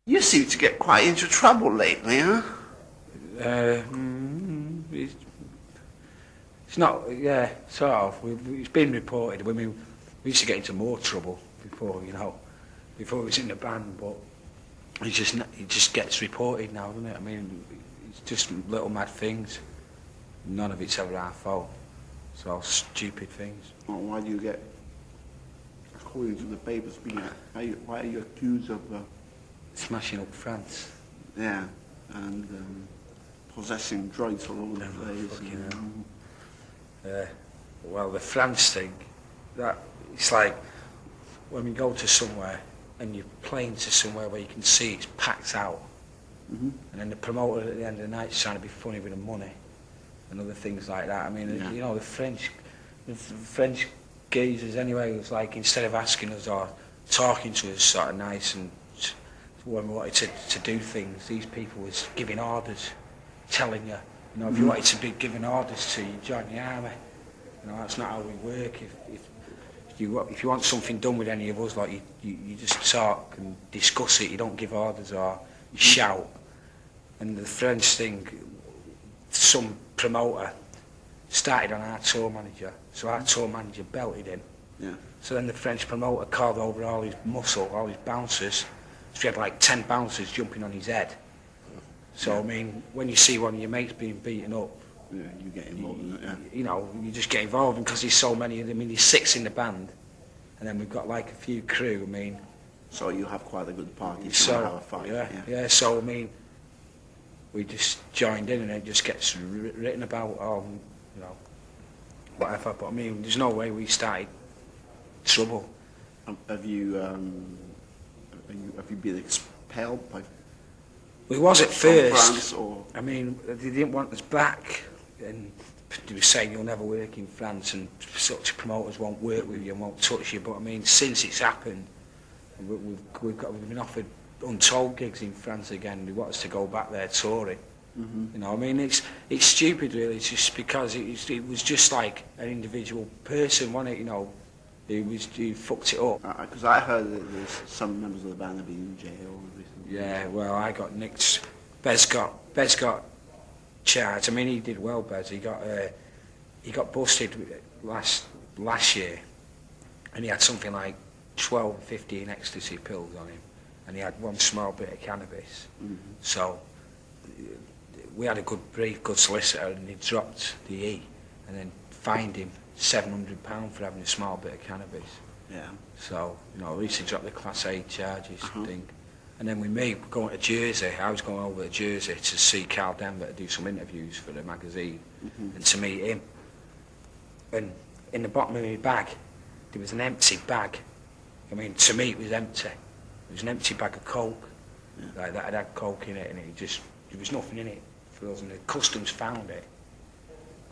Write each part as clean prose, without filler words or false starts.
You seem to get quite into trouble lately, huh? Uh, it's, it's not, yeah, sort of. It's been reported. I mean, we used to get into more trouble before, before it was in the band, but it just gets reported now, doesn't it? I mean, it's just little mad things. None of it's ever our fault. It's all stupid things. Well, why do you get, according to the papers, why are you accused of, Smashing up France. yeah, and possessing drugs all over the place? Well, the France thing, it's like when we go to somewhere and you're playing to somewhere where you can see it's packed out, and then the promoter at the end of the night is trying to be funny with the money and other things like that. I mean, the French geezers anyway, it was like instead of asking us or talking to us sort of nice and when we wanted to do things, these people was giving orders, telling you, if you wanted to be giving orders to you, join the army. That's not how we work. If you want something done with any of us, like you just talk and discuss it. You don't give orders or you shout. And the French thing, some promoter started on our tour manager, so our tour manager belted him. Yeah. So then the French promoter called over all his muscle, all his bouncers. So he had like 10 bouncers jumping on his head. So, I mean, when you see one of your mates being beaten up, yeah, you get involved in it, yeah. You just get involved because there's so many of them. I mean, there's 6 in the band, and then we've got like a few crew, I mean. So you have quite a good party, so have a fight. Yeah, so, I mean, we just joined in and it just gets written about, whatever. But, I mean, there's no way we started trouble. Have you been expelled by? We was at first. France, or? I mean, they didn't want us back, and they were saying you'll never work in France, and such promoters won't work with you and won't touch you. But I mean, since it's happened, we've been offered untold gigs in France again. They want us to go back there touring. I mean, it's stupid really. It's just because it was just like an individual person, wasn't it? He fucked it up. Because I heard that there's some members of the band have been in jail recently. Yeah, well, I got nicked. Bez got charged. I mean, he did well, Bez. He got busted last year, and he had something like 12, 15 ecstasy pills on him, and he had one small bit of cannabis. So we had a good brief, good solicitor, and he dropped the E, and then fined him £700 for having a small bit of cannabis. Yeah. So, at least he dropped the Class A charges thing. And then with me going to Jersey, I was going over to Jersey to see Carl Denver to do some interviews for the magazine and to meet him. And in the bottom of my bag, there was an empty bag. I mean, to me it was empty. It was an empty bag of coke. Yeah. Like that had coke in it, and there was nothing in it for us, and the customs found it.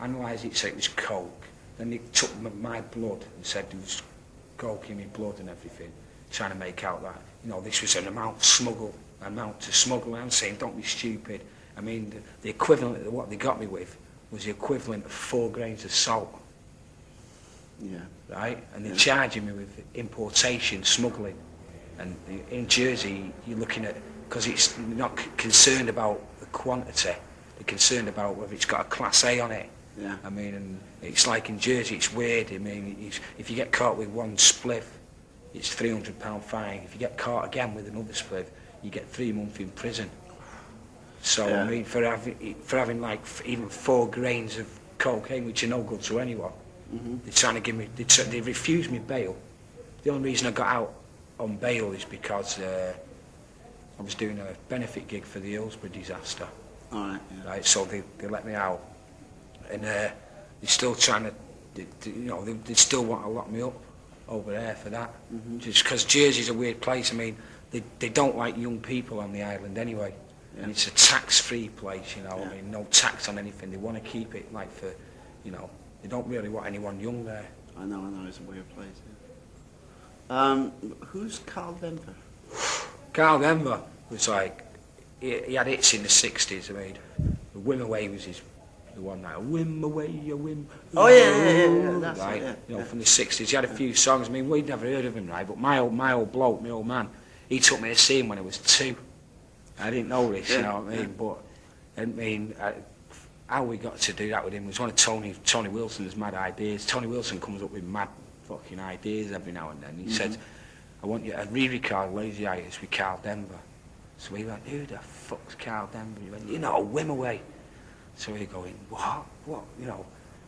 Analysed it, said it was coke. Then they took my blood and said there was coke in my blood and everything, trying to make out that, this was an amount to smuggle. I'm saying, don't be stupid. I mean, the equivalent of what they got me with was the equivalent of 4 grains of salt. Yeah. Right? And they're charging me with importation, smuggling. And in Jersey, you're looking at, because it's not concerned about the quantity, they're concerned about whether it's got a Class A on it. Yeah. I mean, and it's like in Jersey, it's weird. I mean, if you get caught with one spliff, it's £300 fine. If you get caught again with another spliff, you get 3 months in prison. So, I mean, for having like even 4 grains of cocaine, which are no good to anyone, they're trying to give me, they refused me bail. The only reason I got out on bail is because I was doing a benefit gig for the Hillsborough disaster. All right. Yeah. Right, so they let me out. And they're still trying to, they still want to lock me up over there for that. Just because Jersey's a weird place. I mean, they don't like young people on the island anyway. Yeah. And it's a tax-free place, I mean, no tax on anything. They want to keep it like for, they don't really want anyone young there. I know, it's a weird place. Yeah. Who's Carl Denver? Carl Denver was like, he had hits in the 60s. I mean, the Whim Away was the one like, whim away, you whim. Oh yeah, that's right. It, From the 60s. He had a few songs. I mean, we'd never heard of him, right? But my old bloke, my old man, he took me to see him when I was 2. I didn't know this, you Yeah, know what I mean? But, I mean, how we got to do that with him was one of Tony Wilson's mad ideas. Tony Wilson comes up with mad fucking ideas every now and then. He said, I want you to re-record Lazy Itis with Carl Denver. So we went, who the fuck's Carl Denver? He went, you know, Wimaway. So we're going, what, you know?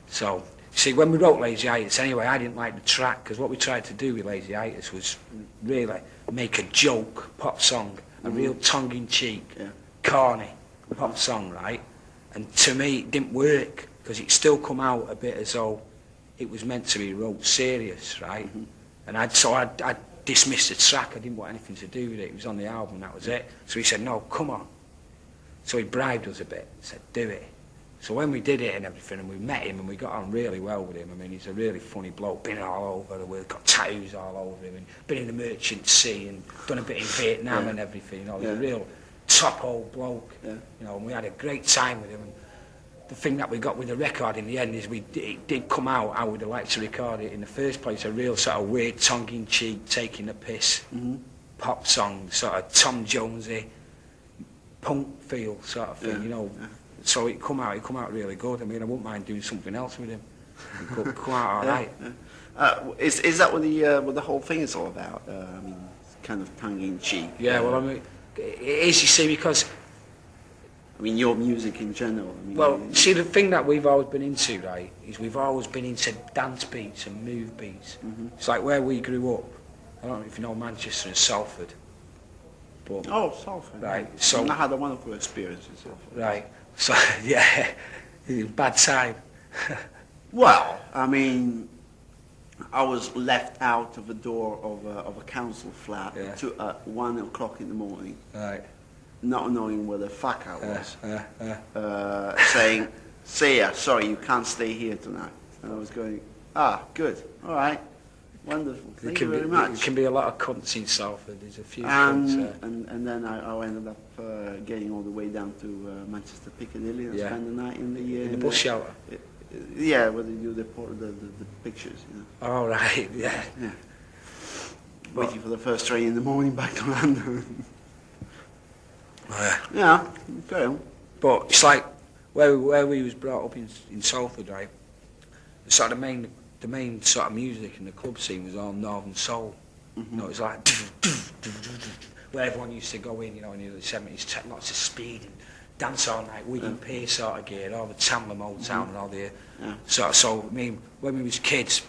So, see, when we wrote Lazy Itis, anyway, I didn't like the track, because what we tried to do with Lazy Itis was really make a joke pop song, a real tongue-in-cheek, corny pop song, right? And to me, it didn't work, because it still come out a bit as though it was meant to be wrote serious, right? And I dismissed the track. I didn't want anything to do with it. It was on the album, that was it. So he said, no, come on. So he bribed us a bit, said, do it. So when we did it and everything, and we met him, and we got on really well with him, I mean, he's a really funny bloke, been all over the world, got tattoos all over him, and been in the Merchant Sea, and done a bit in Vietnam and everything, you know, he's a real top old bloke, you know, and we had a great time with him. And the thing that we got with the record in the end is it did come out how we'd have liked to record it in the first place, a real sort of weird tongue-in-cheek, taking the piss, pop song, sort of Tom Jonesy, punk feel sort of thing, you know. So it come out really good. I mean, I wouldn't mind doing something else with him. It could come out all right. Is that what the whole thing is all about? I mean, it's kind of tongue-in-cheek. Yeah, well, I mean, it is, you see, because... I mean, your music in general. I mean, well, see, the thing that we've always been into, right, is we've always been into dance beats and move beats. It's like where we grew up. I don't know if you know Manchester and Salford. But, Salford. Right, so... I had a wonderful experience in Salford. Right, so, yeah, bad time. Well, I mean, I was left out of the door of a council flat at 1 o'clock in the morning. Right. Not knowing where the fuck I was, saying, "See ya, sorry, you can't stay here tonight." And I was going, good, all right, wonderful, thank you very much. It can be a lot of cunts in Salford, there's a few and, cunts. And then I ended up getting all the way down to Manchester Piccadilly and spend the night in the bus shelter? Yeah, where they do the pictures, you know. Oh, right, yeah. Waiting for the first train in the morning back to London. Yeah. Yeah, go on. But it's like where we was brought up in Salford, right? Sort of the main sort of music in the club scene was all Northern Soul. You know, it was like where everyone used to go in, you know, in the early 70s, take lots of speed and dance all night, Wigan Pier sort of gear, all the Tamla Motown and all the so I mean, when we was kids,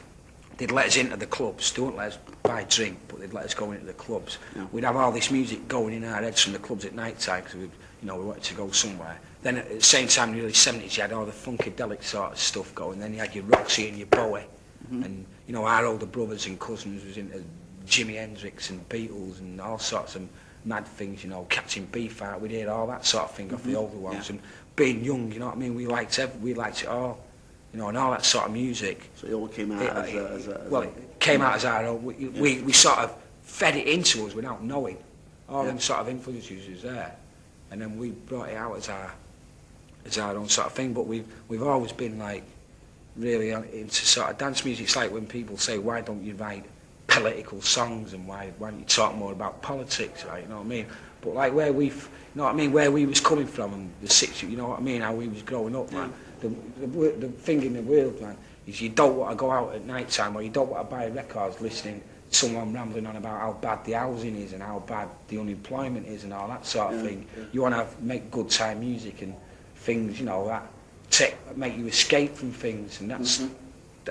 they'd let us into the clubs. They wouldn't let us buy drink, but they'd let us go into the clubs. We'd have all this music going in our heads from the clubs at night time because we wanted to go somewhere. Then at the same time, in the early 70s, you had all the funkadelic sort of stuff going. Then you had your Roxy and your Bowie, and you know, our older brothers and cousins was into Jimi Hendrix and Beatles and all sorts of mad things. You know, Captain Beefheart. We'd hear all that sort of thing off the older ones. And being young, you know what I mean, we liked it all. You know, and all that sort of music. So it all came out it came out as our own. We sort of fed it into us without knowing. All them sort of influences was there, and then we brought it out as our own sort of thing. But we've always been like really into sort of dance music. It's like when people say, "Why don't you write political songs?" and why don't you talk more about politics, right? You know what I mean? But like where we was coming from and the situation, you know what I mean? How we was growing up, man. The thing in the world, man, is you don't want to go out at night time or you don't want to buy records listening to someone rambling on about how bad the housing is and how bad the unemployment is and all that sort of thing. You want to make good time music and things, you know, that make you escape from things, and that's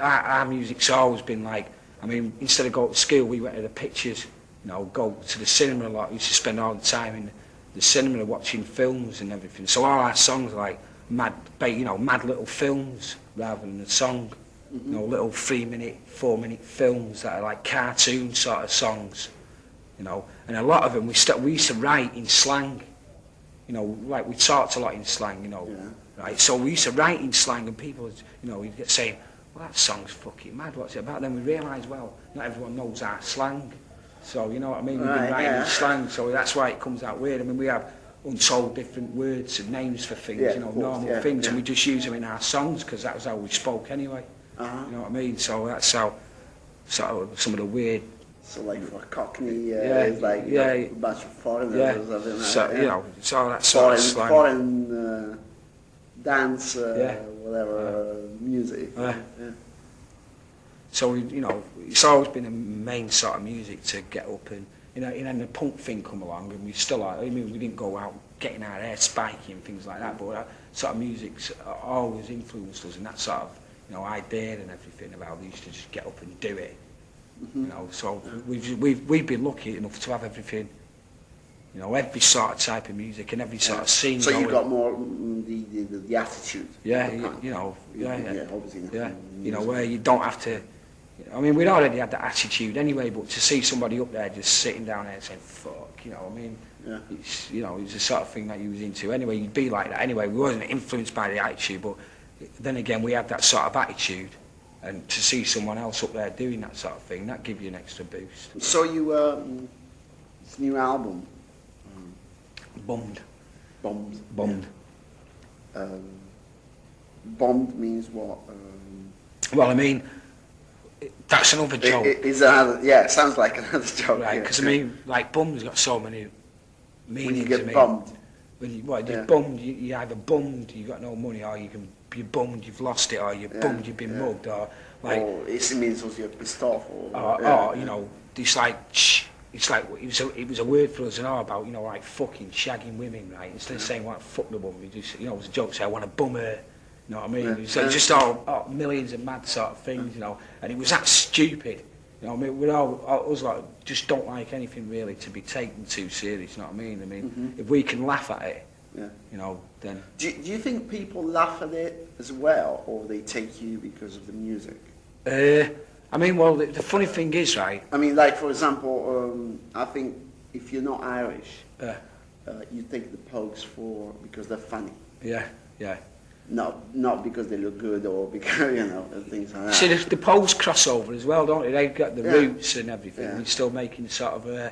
our music's always been like, I mean, instead of going to school, we went to the pictures, you know, go to the cinema a lot. We used to spend all the time in the cinema watching films and everything. So all our songs are like mad little films rather than a song. You know, little 3-minute, 4-minute films that are like cartoon sort of songs. You know, and a lot of them we used to write in slang. You know, like we talked a lot in slang. You know, right? So we used to write in slang, and people, you know, we'd get saying, "Well, that song's fucking mad. What's it about?" Then we realised, well, not everyone knows our slang. So you know what I mean? We've been writing in slang, so that's why it comes out weird. I mean, we have untold different words and names for things, you know, normal things, and we just use them in our songs because that was how we spoke anyway. You know what I mean? So that's how sort of some of the weird So like for Cockney, it's like a bunch of foreigners or something like so, that. you know, it's all that sort of slang. Foreign dance, whatever, music. So, you know, it's always been a main sort of music to get up and, you know, and then the punk thing come along and we still are, I mean, we didn't go out getting our hair spiky and things like that, but that sort of music's always influenced us and that sort of, you know, idea and everything about we used to just get up and do it. You know, so we've been lucky enough to have everything, you know, every sort of type of music and every sort of scene. So you got more the attitude. Yeah, you know, obviously. You know, where you don't have to. I mean, we'd already had that attitude anyway, but to see somebody up there just sitting down there saying "fuck," you know, I mean, it's, you know, it's the sort of thing that you was into anyway. You'd be like that anyway. We wasn't influenced by the attitude, but then again, we had that sort of attitude. And to see someone else up there doing that sort of thing, that gives you an extra boost. So you, this new album? Bummed. Bummed. Bummed means what? Well, I mean, that's another joke. Is another, it sounds like another joke. Right, because I mean, like, bum's got so many meanings. When you get bummed. When you're bummed, you're either bummed, you've got no money, or you're bummed, you've lost it, or you're bummed, you've been mugged, or like. Or it means also you're pissed off, or you know, it's like it was a word for us and all about, you know, like fucking shagging women, right? Instead of saying I want to fuck the woman, we just, you know, it was a joke, say I want to bum her. You know what I mean? It's like just all millions of mad sort of things, you know, and it was that stupid. You know what I mean? I was like, just don't like anything really to be taken too serious, you know what I mean? I mean, if we can laugh at it, you know, then... Do you think people laugh at it as well, or they take you because of the music? I mean, well, the funny thing is, right... I mean, like, for example, I think if you're not Irish, you take the Pogues because they're funny. Yeah. Not because they look good or because, you know, things like that. See, the Pogues cross over as well, don't they? They've got the roots and everything. They're still making sort of a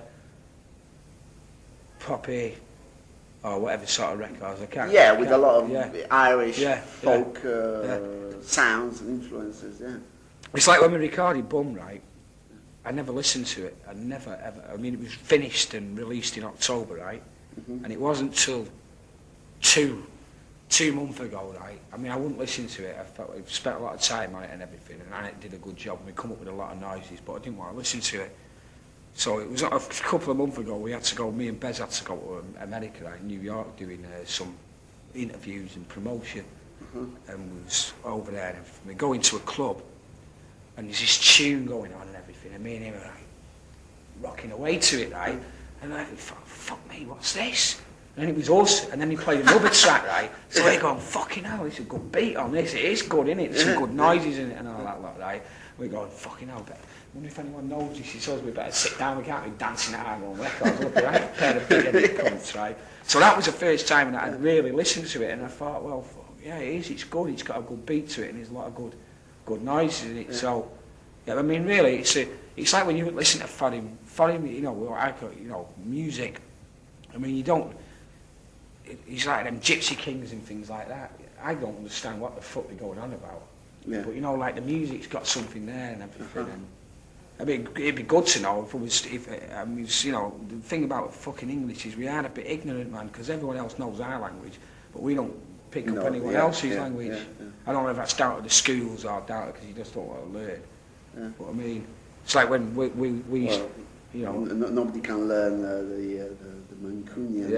poppy or whatever sort of records. With a lot of Irish folk sounds and influences, It's like when we recorded Bum, right? I never listened to it. I never, ever. I mean, it was finished and released in October, right? And it wasn't till two months ago, right? I mean, I wouldn't listen to it. I felt we spent a lot of time on it and everything, and it did a good job. We come up with a lot of noises, but I didn't want to listen to it. So it was a couple of months ago. Me and Bez had to go to America, right, New York, doing some interviews and promotion, and we was over there. And everything. We go into a club, and there's this tune going on and everything, and me and him are like rocking away to it, right? And I thought, fuck me, what's this? And then it was us, and then he played another track, right? So we're going, fucking hell, it's a good beat on this. It is good, isn't it? There's some good noises in it and all that lot, right? We're going, fucking hell, I wonder if anyone knows this. He says we better sit down, we can't be dancing at our own records. Look, right? A pair of big-headed cunts, right? So that was the first time that I'd really listened to it, and I thought, well, yeah, it is, it's good, it's got a good beat to it, and there's a lot of good noises in it. So, yeah, I mean, really, it's like when you listen to foreign, you know, music. I mean, you don't... It's like them Gypsy Kings and things like that. I don't understand what the fuck they're going on about. But you know, like the music's got something there and everything. And I mean, it'd be good to know if you know, the thing about fucking English is we are a bit ignorant, man, because everyone else knows our language, but we don't pick up anyone else's language. I don't know if that's down to the schools or down to because you just don't want to learn. But I mean, it's like when we you know, nobody can learn the Mancunian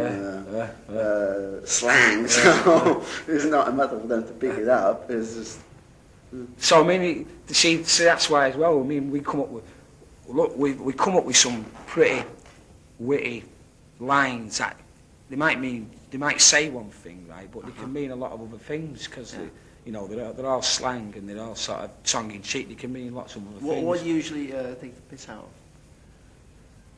slang, so it's not a matter for them to pick it up. It's just. So I mean, see, that's why as well. I mean, we come up with some pretty witty lines that they might say one thing, right, but they can mean a lot of other things because you know they're all slang and they're all sort of tongue in cheek. They can mean lots of other things. What do you usually take the piss out of?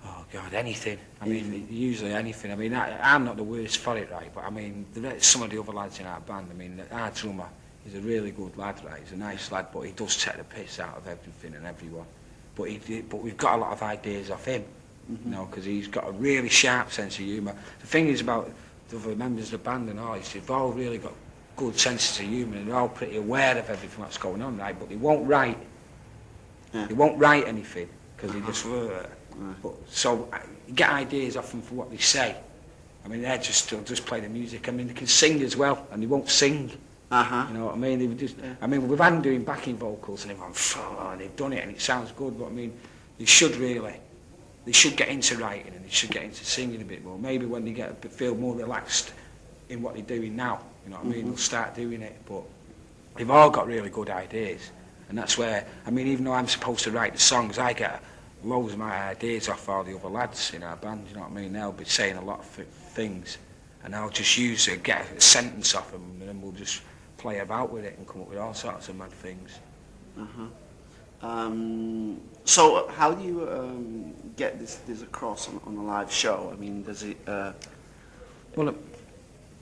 Oh God, anything. I mean, usually anything. I mean, I'm not the worst for it, right? But I mean, some of the other lads in our band. I mean, our drummer is a really good lad, right? He's a nice lad, but he does take the piss out of everything and everyone. But we've got a lot of ideas off him, you know, because he's got a really sharp sense of humour. The thing is about the other members of the band and all, is they've all really got good senses of humour and they're all pretty aware of everything that's going on, right? But they won't write. They won't write anything. because they just but so you get ideas off them for what they say. I mean, they'll just play the music. I mean, they can sing as well, and they won't sing. You know what I mean? They just, I mean, we've had them doing backing vocals, and they've done it, and it sounds good. But I mean, they should get into writing, and they should get into singing a bit more. Maybe when they feel more relaxed in what they're doing now, you know what I mean? They'll start doing it. But they've all got really good ideas, and that's where, I mean, even though I'm supposed to write the songs, I get loads of my ideas off all the other lads in our band. You know what I mean? They'll be saying a lot of things, and I'll just get a sentence off them, and then we'll just play about with it and come up with all sorts of mad things. So how do you get this across on a live show? I mean, does it? Well,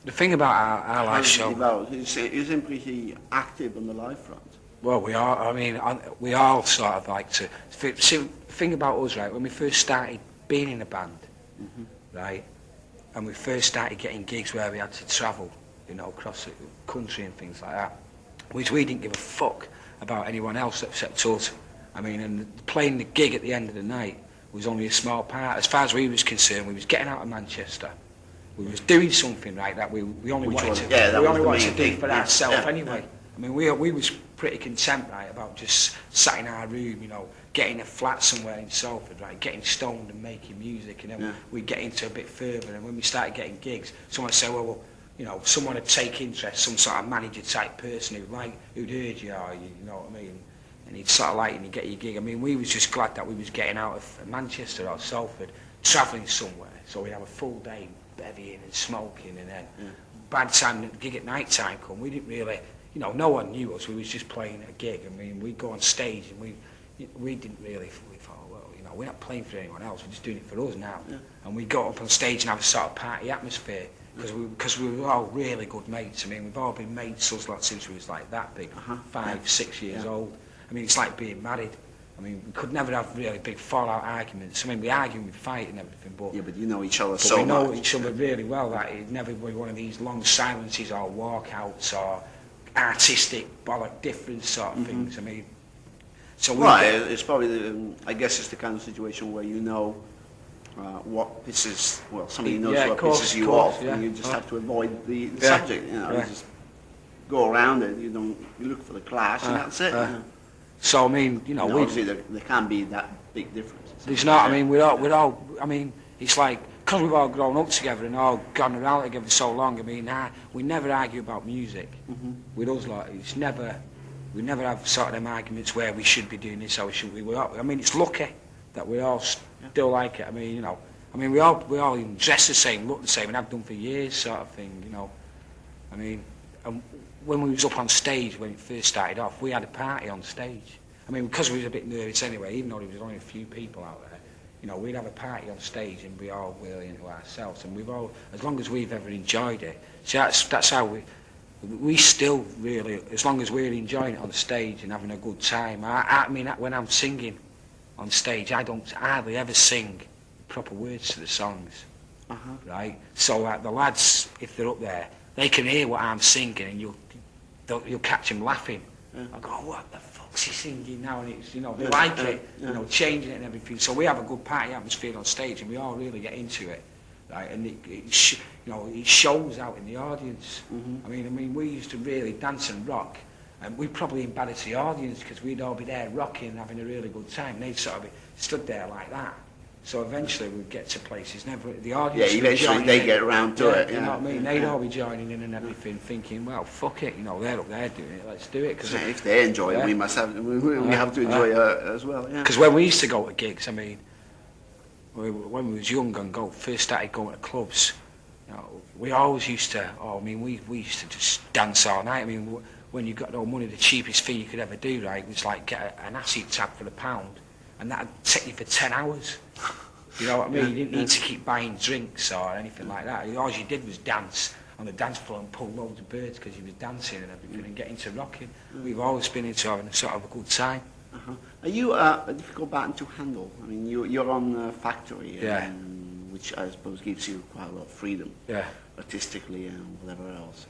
the thing about our live show, you're simply active on the live front. Well, we are. I mean, we all sort of like to. See, the thing about us, right? When we first started being in a band, right, and we first started getting gigs where we had to travel, you know, across the country and things like that, which we didn't give a fuck about anyone else except us. I mean, and playing the gig at the end of the night was only a small part. As far as we was concerned, we was getting out of Manchester. We was doing something like that we only wanted to do for ourselves anyway. I mean, we was pretty content, right, about just sat in our room, you know, getting a flat somewhere in Salford, right, getting stoned and making music, and then we'd get into a bit further, and when we started getting gigs, someone would say, well, you know, someone would take interest, some sort of manager type person who'd heard you, or you know what I mean, and he'd sort of like, and he'd get your gig. I mean, we was just glad that we was getting out of Manchester or Salford, travelling somewhere, so we'd have a full day bevying and smoking, and then bad time, the gig at night time come, we didn't really, you know, no one knew us, we was just playing a gig. I mean, we'd go on stage, and we didn't really, we thought, well, you know, we're not playing for anyone else, we're just doing it for us now. And we'd go up on stage and have a sort of party atmosphere, because we were all really good mates. I mean, we've all been mates since we was like that big, 5, 6 years old. I mean, it's like being married. I mean, we could never have really big fallout arguments. I mean, we argue, we fight and everything, but... Yeah, but you know each other so much. We know each other really well, that it'd never be one of these long silences or walkouts or artistic bollock difference sort of things. I mean, so we... it's probably, I guess it's the kind of situation where you know what pisses, well, somebody knows what pisses you off, and you just have to avoid the subject, you know, you just go around it, you look for the clash, and that's it. So I mean, you know, obviously there can't be that big difference. There's not. I mean, we're all. I mean, it's like because we've all grown up together and all gone around together so long. I mean, we never argue about music. With us, like we never have sort of them arguments where we should be doing this or we should. I mean, it's lucky that we all still like it. I mean, you know, I mean, we all even dress the same, look the same, and have done for years, sort of thing. You know, I mean. When we was up on stage, when it first started off, we had a party on stage. I mean, because we was a bit nervous anyway, even though there was only a few people out there, you know, we'd have a party on stage and we all really into ourselves. And we've all, as long as we've ever enjoyed it, so that's how we still really, as long as we're enjoying it on stage and having a good time. I mean, when I'm singing on stage, I don't hardly ever sing proper words to the songs, right? So the lads, if they're up there, they can hear what I'm singing, and you'll catch them laughing. I go, oh, what the fuck's he singing now? And it's, you know, they like it, you know, changing it and everything. So we have a good party atmosphere on stage, and we all really get into it, right? And you know, it shows out in the audience. I mean, we used to really dance and rock, and we'd probably embarrass the audience because we'd all be there rocking and having a really good time. And they'd sort of be stood there like that. So eventually we'd get to places, the audience... Yeah, eventually they get around to it. You know what I mean? They'd all be joining in and everything, thinking, well, fuck it, you know, they're up there doing it, let's do it. Cause if they enjoy it, we have to enjoy it as well, yeah. Because when we used to go to gigs, I mean, when we was young and first started going to clubs, you know, we always used to, we used to just dance all night. I mean, when you got no money, the cheapest thing you could ever do, right, was like get an acid tab for £1, and that'd take you for 10 hours. You know what I mean? You didn't need to keep buying drinks or anything like that. All you did was dance on the dance floor and pull loads of birds because you was dancing and everything and get into rocking. We've always been into having a sort of a good time. Are you, if you go back into Handel, I mean, you're on Factory, which I suppose gives you quite a lot of freedom, artistically and whatever else.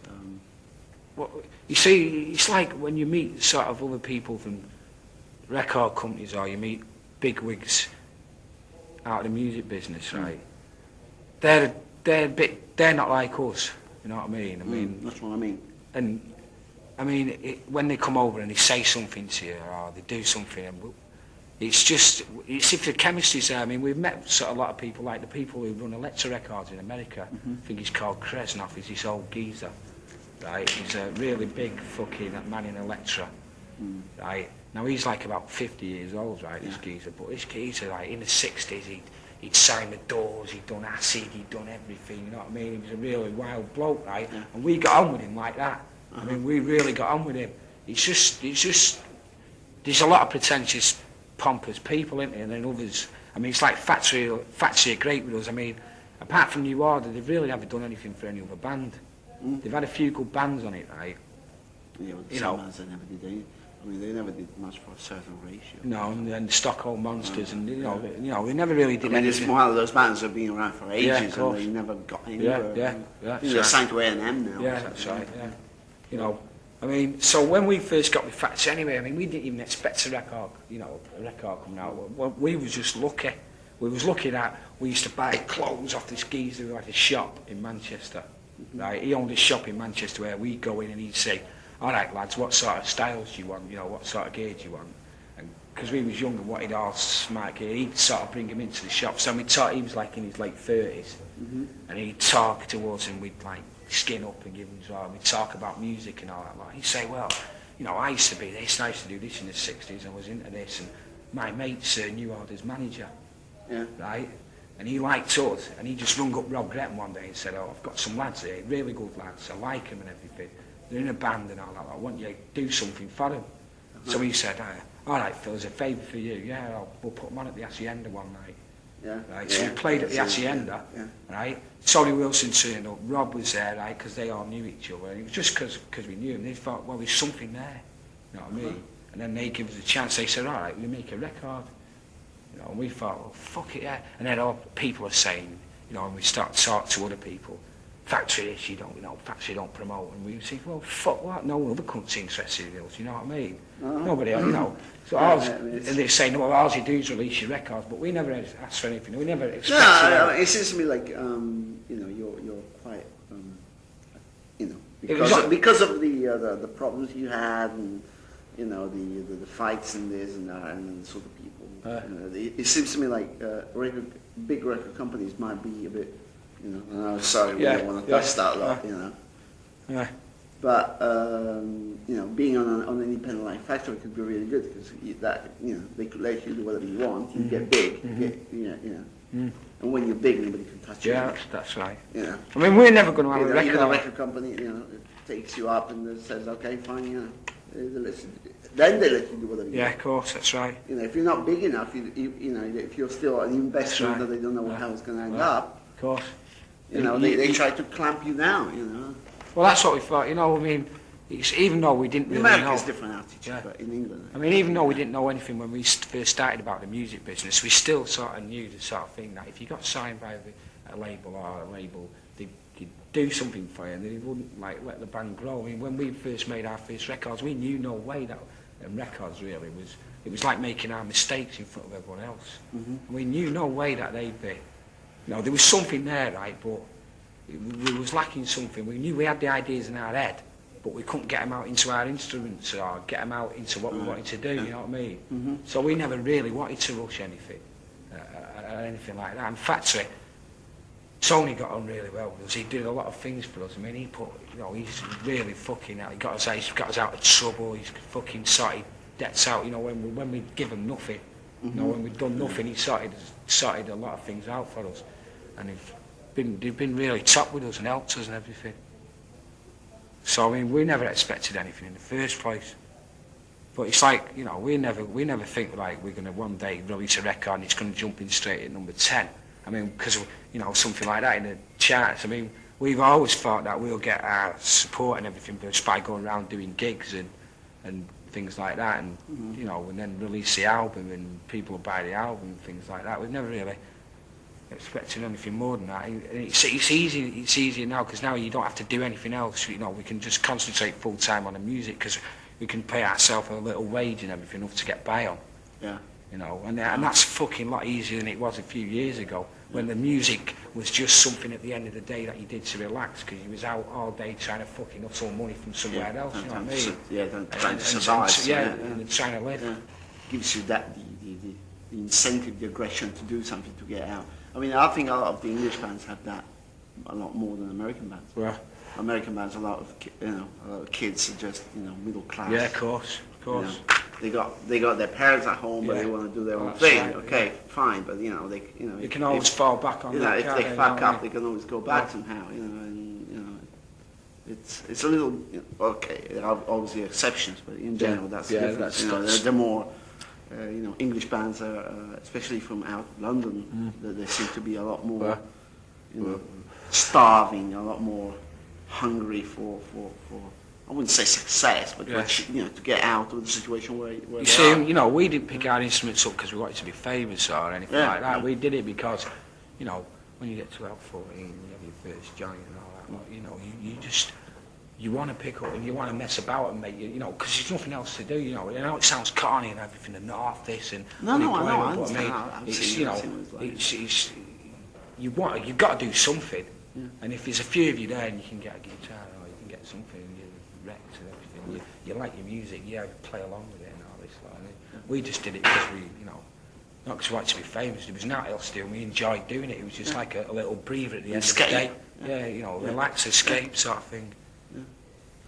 Well, you see, it's like when you meet sort of other people from record companies, or you meet big wigs out of the music business, right? They're not like us. You know what I mean? That's what I mean. And I mean, when they come over and they say something to you or they do something, and it's if the chemistry's there. I mean, we've met sort of a lot of people, like the people who run Elektra Records in America. I think he's called Kresnoff. He's this old geezer, right? He's a really big fucking man in Elektra, right? Now he's like about 50 years old, right? This geezer, but this geezer, like in the 60s, he'd signed the Doors, he'd done acid, he'd done everything. You know what I mean? He was a really wild bloke, right? Yeah. And we got on with him like that. I mean, we really got on with him. It's just, there's a lot of pretentious, pompous people, isn't there? And then others, I mean, it's like Factory are great with us. I mean, apart from New Order, they've really never done anything for any other band. They've had a few good bands on it, right? Yeah, well, you know, bands they never did anything. I mean, they never did much for a certain ratio. No, and then Stockholm Monsters, and you know, they never really did anything. It's one of those bands that have been around for ages, and they never got anywhere. Yeah. They're signed to A&M now. Yeah, that's right. Yeah. You know, I mean, so when we first got with Factory, anyway, I mean, we didn't even expect a record coming out. Well, we was just lucky. We was lucky that we used to buy clothes off this geezer who had a shop in Manchester. Right, he owned a shop in Manchester where we'd go in and he'd say, "All right, lads, what sort of styles do you want? You know, what sort of gear do you want?" And because we was young and wanted all smart gear, he'd sort of bring him into the shop. So he was like in his late 30s, and he'd talk to us and we'd like skin up and give him sort. We'd talk about music and all that. Like, he'd say, "Well, you know, I used to be this, I used to do this in the 60s, I was into this, and my mate's New Order's manager, right? And he liked us, and he just rung up Rob Gretton one day and said, 'Oh, I've got some lads here, really good lads, I like them and everything. They're in a band and all that, I want you to do something for them.' So he said, 'All right, Phil, as a favour for you, we'll put them on at the Hacienda one night.' Right, so we played at the Hacienda, right? Sonny Wilson turned up, Rob was there, right, because they all knew each other, and it was just because we knew him. They thought, well, there's something there, you know what I mean? And then they give us a chance, they said, 'All right, we make a record.' You know, and we thought, well, fuck it, yeah. And then all people are saying, you know, and we start to talk to other people, Factory this, Factory don't promote. And we think, well, fuck what? No other country's interested in us, you know what I mean? Nobody, you know. So and they're saying, well, all you do is release your records, but we never asked for anything. We never expected that. It seems to me like, you know, you're quite, you know, because of the problems you had and, you know, the fights and this and that and sort of people. It seems to me like big record companies might be a bit, you know, I'm sorry, we don't want to dust that lot, you know. Yeah. But, you know, being on an independent like Factory could be really good because you know, they could let you do whatever you want. You get big, you know. And when you're big, nobody can touch you. Yeah, that's right. You know. I mean, we're never going to have a record. Even a record company, you know, takes you up and says, okay, fine, you know, then they let you do whatever you want. Yeah, of course, that's right. You know, if you're not big enough, you know, if you're still an investment that they don't know how it's going to end up. Of course. You know, they try to clamp you down, you know. Well, that's what we thought, you know, I mean, even though we didn't really know. America's different attitude, but in England. I mean, even though we didn't know anything when we first started about the music business, we still sort of knew the sort of thing that if you got signed by a label, they'd do something for you and they wouldn't, like, let the band grow. I mean, when we first made our first records, we knew no way that records really it was like making our mistakes in front of everyone else. And we knew no way that they'd be, you know, there was something there, right, but we was lacking something. We knew we had the ideas in our head, but we couldn't get them out into our instruments or get them out into what we wanted to do, you know what I mean? So we never really wanted to rush anything, anything like that. In fact, Tony got on really well with us. He did a lot of things for us. I mean, he's really fucking out. He got us out of trouble. He's fucking sorted debts out, you know, when we'd given nothing. You know, when we'd done nothing, he sorted a lot of things out for us. And they've been really top with us and helped us and everything. So, I mean, we never expected anything in the first place. But it's like, you know, we never think like we're going to one day release a record and it's going to jump in straight at number 10. I mean, because, you know, something like that in the charts. I mean, we've always thought that we'll get our support and everything just by going around doing gigs and things like that, and you know, and then release the album and people will buy the album and things like that. We've never really expected anything more than that. It's easier now because now you don't have to do anything else. You know, we can just concentrate full time on the music because we can pay ourselves a little wage and everything enough to get by on. Yeah. you know, and that's fucking lot easier than it was a few years ago, when the music was just something at the end of the day that you did to relax, because you was out all day trying to fucking hustle money from somewhere else, you know what I mean? Trying to survive. And trying to live. Yeah. Gives you that the incentive, the aggression to do something, to get out. I mean, I think a lot of the English bands have that a lot more than American bands. Well, American bands, a lot of kids are just middle class. yeah, of course. You know, they got their parents at home, but they want to do their own thing. Right, okay, fine, but they can always fall back on that. If they fuck up, they can always go back somehow. It's a little okay. There are obviously exceptions, but in general, that's different. The more English bands are, especially from out of London, they seem to be a lot more, starving, a lot more hungry for I wouldn't say success, but to get out of the situation where you see, we didn't pick our instruments up because we wanted to be famous or anything like that. We did it because, when you get to about 14, you have your first joint and all that. You want to pick up and you want to mess about and make because there's nothing else to do. I know it sounds corny and everything, and not this and I know. You've got to do something, and if there's a few of you there and you can get a guitar or you can get something. Wrecked and everything. You like your music, play along with it and all this. We just did it because we, not because we wanted to be famous. There was nothing else to do. We enjoyed doing it. It was just like a little breather at the end of the day. Relax, escape sort of thing. Yeah.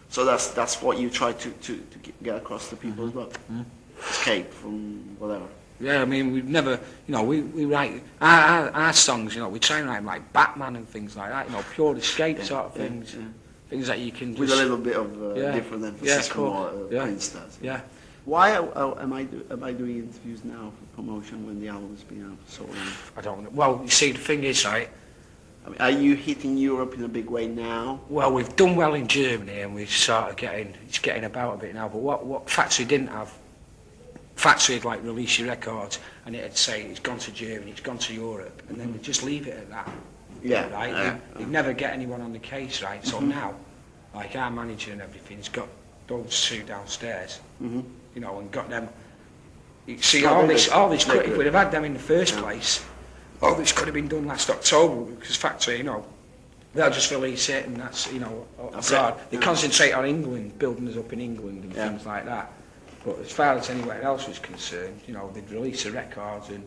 So that's what you try to get across to people as well. Escape from whatever. Yeah, I mean, we've never, we write our songs. We try and write them like Batman and things like that. Pure escape sort of things. Yeah. Things that you can with a little bit of different emphasis from what Prince does. Yeah. Why am I doing interviews now for promotion when the album's been out for so long? I don't know. Well, you see, the thing is, right? I mean, are you hitting Europe in a big way now? Well, we've done well in Germany, and we're sort of getting about a bit now. But what Factory didn't have, Factory would release your records, and it'd say it's gone to Germany, it's gone to Europe, and then they'd just leave it at that. Yeah. Right? You'd never get anyone on the case, right? So now, our manager and everything's got those two downstairs, and got them. You see, all this if we'd have had them in the first place, all this could have been done last October, because Factory, they'll just release it, and that's, abroad. They concentrate on England, building us up in England and things like that. But as far as anywhere else was concerned, they'd release the records, and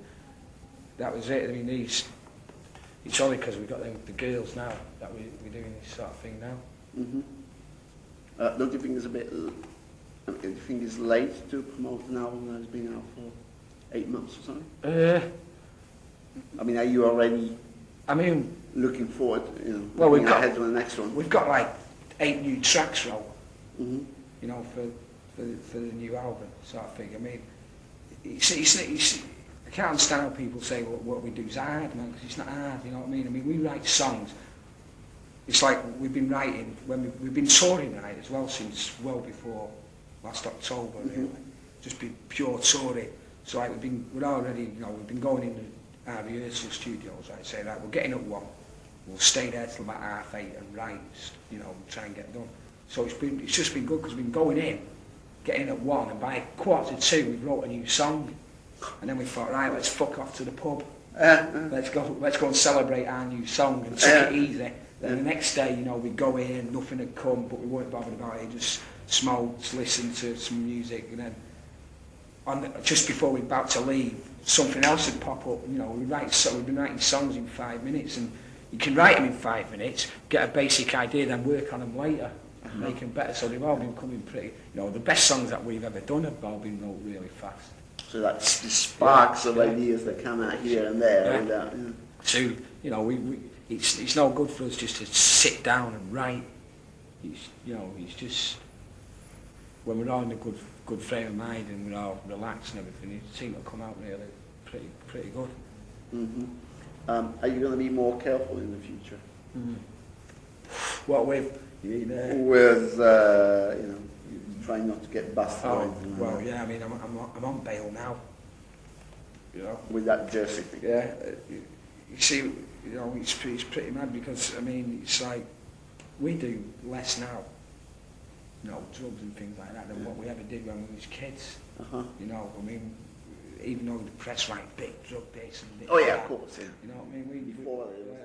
that was it. I mean, it's only because we've got the girls now that we're doing this sort of thing now. Don't you think it's do you think it's late to promote an album that has been out for 8 months or something? I mean, are you already looking forward, we've got ahead to the next one? We've got 8 new tracks rolling, for the new album sort of thing. I mean, I can't understand how people say what we do is hard, man, because it's not hard, you know what I mean? I mean, we write songs. It's like we've been writing, we've been touring, right, as well, since well before last October, really. Just been pure touring. So we've been going into our rehearsal studios, right, saying, right, we're getting up 1, we'll stay there till about 8:30 and write, try and get it done. So it's just been good, because we've been going in, getting at 1, and by 1:45 we wrote a new song. And then we thought, right, let's fuck off to the pub. Let's go and celebrate our new song and take it easy. Then the next day, we'd go in, nothing had come, but we weren't bothered about it. Just smoked, listened to some music, and then just before we were about to leave, something else would pop up. We've been writing songs in 5 minutes, and you can write them in 5 minutes, get a basic idea, then work on them later, and make them better. So they've all been coming pretty. The best songs that we've ever done have all been wrote really fast. So that's the sparks of ideas that come out here and there. So, it's no good for us just to sit down and write. It's just, when we're all in a good frame of mind and we're all relaxed and everything, it seems to come out really pretty good. Are you going to be more careful in the future? What with? With, trying not to get busted or anything like that. Yeah, I mean, I'm on bail now. With that jersey thing. Yeah, you see, it's pretty mad, because I mean, it's like we do less now, drugs and things like that, than what we ever did when we was kids. I mean, even though the press write big drug this and big Oh yeah, that, of course, yeah. you know what I mean? Before it was